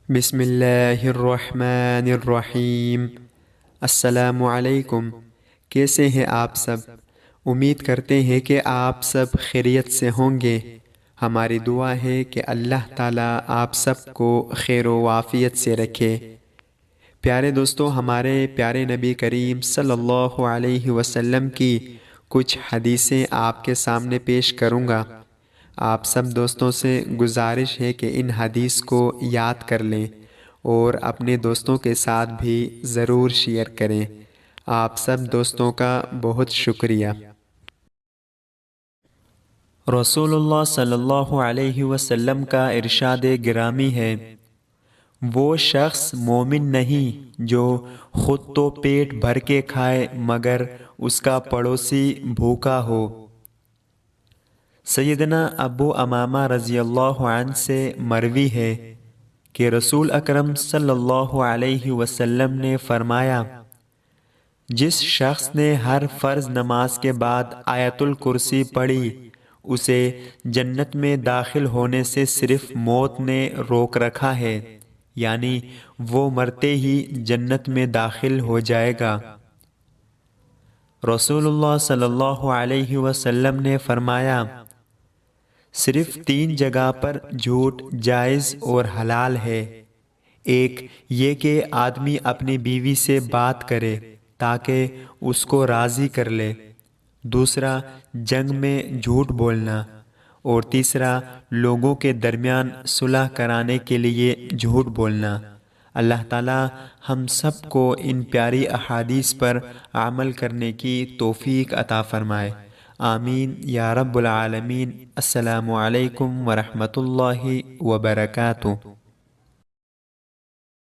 بسم اللہ الرحمن الرحیم۔ السلام علیکم۔ کیسے ہیں آپ سب؟ امید کرتے ہیں کہ آپ سب خیریت سے ہوں گے۔ ہماری دعا ہے کہ اللہ تعالیٰ آپ سب کو خیر و عافیت سے رکھے۔ پیارے دوستو، ہمارے پیارے نبی کریم صلی اللہ علیہ وسلم کی کچھ حدیثیں آپ کے سامنے پیش کروں گا۔ آپ سب دوستوں سے گزارش ہے کہ ان حدیث کو یاد کر لیں اور اپنے دوستوں کے ساتھ بھی ضرور شیئر کریں۔ آپ سب دوستوں کا بہت شکریہ۔ رسول اللہ صلی اللہ علیہ وسلم کا ارشاد گرامی ہے، وہ شخص مومن نہیں جو خود تو پیٹ بھر کے کھائے مگر اس کا پڑوسی بھوکا ہو۔ سیدنا ابو امامہ رضی اللہ عنہ سے مروی ہے کہ رسول اکرم صلی اللہ علیہ وسلم نے فرمایا، جس شخص نے ہر فرض نماز کے بعد آیت الکرسی پڑھی، اسے جنت میں داخل ہونے سے صرف موت نے روک رکھا ہے، یعنی وہ مرتے ہی جنت میں داخل ہو جائے گا۔ رسول اللہ صلی اللہ علیہ وسلم نے فرمایا، صرف 3 جگہ پر جھوٹ جائز اور حلال ہے۔ ایک یہ کہ آدمی اپنی بیوی سے بات کرے تاکہ اس کو راضی کر لے، دوسرا جنگ میں جھوٹ بولنا، اور تیسرا لوگوں کے درمیان صلح کرانے کے لیے جھوٹ بولنا۔ اللہ تعالی ہم سب کو ان پیاری احادیث پر عمل کرنے کی توفیق عطا فرمائے، آمین یا رب العالمین۔ السلام علیکم ورحمۃ اللہ وبرکاتہ۔